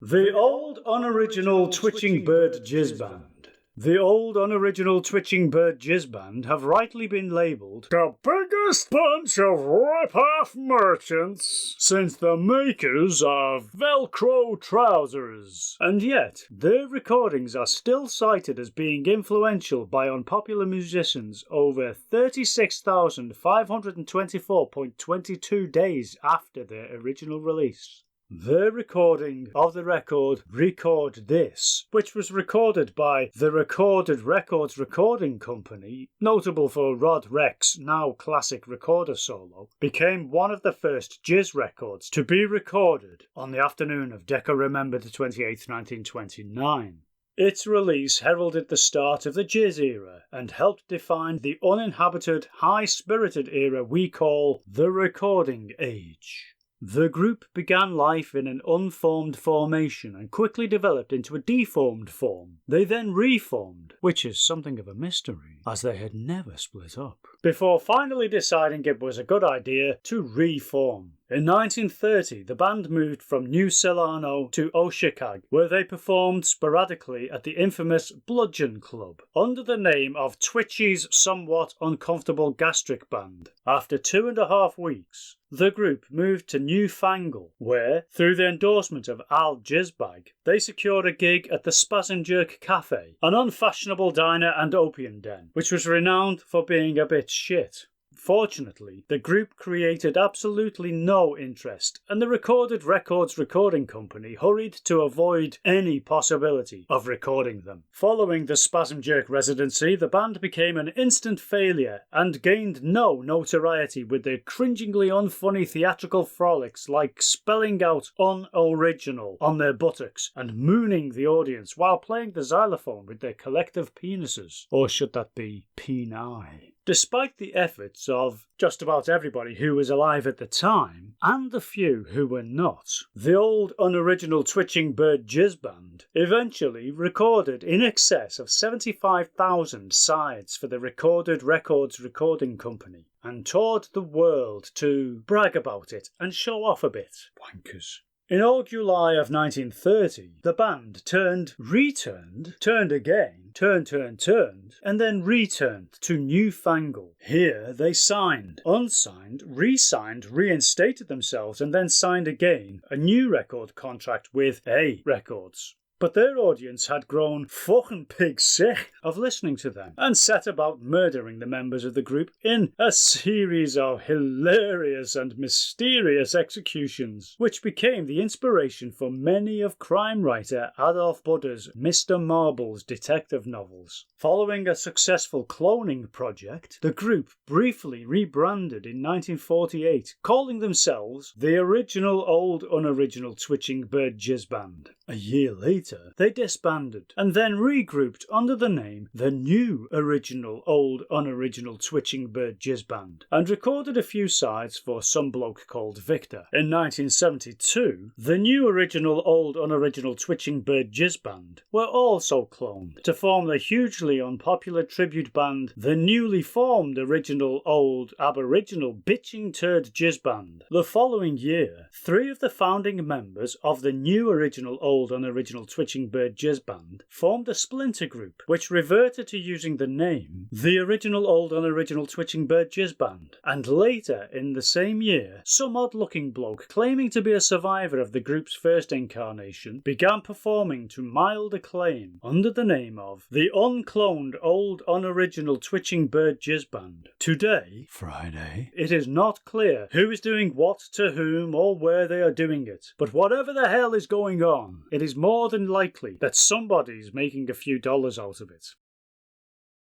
The Old Unoriginal Twitching Bird Jizz Band. The Old Unoriginal Twitching Bird Jizz Band have rightly been labelled the biggest bunch of rip-off merchants since the makers of Velcro trousers. And yet, their recordings are still cited as being influential by unpopular musicians over 36,524.22 days after their original release. Their recording of the record Record This, which was recorded by the Recorded Records Recording Company, notable for Rod Reck's now classic recorder solo, became one of the first jizz records to be recorded on the afternoon of Decca Remembered 28, 1929. Its release heralded the start of the jizz era and helped define the uninhabited, high-spirited era we call the Recording Age. The group began life in an unformed formation and quickly developed into a deformed form. They then reformed, which is something of a mystery, as they had never split up, before finally deciding it was a good idea to reform. In 1930, the band moved from New Celano to Oshikag, where they performed sporadically at the infamous Bludgeon Club, under the name of Twitchy's Somewhat Uncomfortable Gastric Band. After 2.5 weeks, the group moved to Newfangle, where, through the endorsement of Al Jizbag, they secured a gig at the Spaz and Jerk Cafe, an unfashionable diner and opium den, which was renowned for being a bit shit. Fortunately, the group created absolutely no interest, and the Recorded Records Recording Company hurried to avoid any possibility of recording them. Following the Spasm Jerk residency, the band became an instant failure and gained no notoriety with their cringingly unfunny theatrical frolics like spelling out unoriginal on their buttocks and mooning the audience while playing the xylophone with their collective penises. Or should that be peni? Despite the efforts of just about everybody who was alive at the time, and the few who were not, the Old Unoriginal Twitching Bird Jizz Band eventually recorded in excess of 75,000 sides for the Recorded Records Recording Company, and toured the world to brag about it and show off a bit. Wankers. In old July of 1930, the band turned again, turned, and then returned to Newfangle. Here they signed, unsigned, re-signed, reinstated themselves, and then signed again a new record contract with A Records. But their audience had grown fucking pig sick of listening to them and set about murdering the members of the group in a series of hilarious and mysterious executions, which became the inspiration for many of crime writer Adolf Budder's Mr. Marble's detective novels. Following a successful cloning project, the group briefly rebranded in 1948, calling themselves the Original Old Unoriginal Twitching Bird Jizz Band. A year later, they disbanded and then regrouped under the name the New Original Old Unoriginal Twitching Bird Jizz Band and recorded a few sides for some bloke called Victor. In 1972, the New Original Old Unoriginal Twitching Bird Jizz Band were also cloned to form the hugely unpopular tribute band the newly formed Original Old Aboriginal Bitching Turd Jizz Band. The following year, 3 of the founding members of the New Original Old Unoriginal Twitching Bird Jizz Band formed a splinter group which reverted to using the name the Original Old Unoriginal Twitching Bird Jizz Band, and later in the same year some odd-looking bloke claiming to be a survivor of the group's first incarnation began performing to mild acclaim under the name of the Uncloned Old Unoriginal Twitching Bird Jizz Band. Today, Friday, it is not clear who is doing what to whom or where they are doing it, but whatever the hell is going on, it is more than likely that somebody's making a few dollars out of it.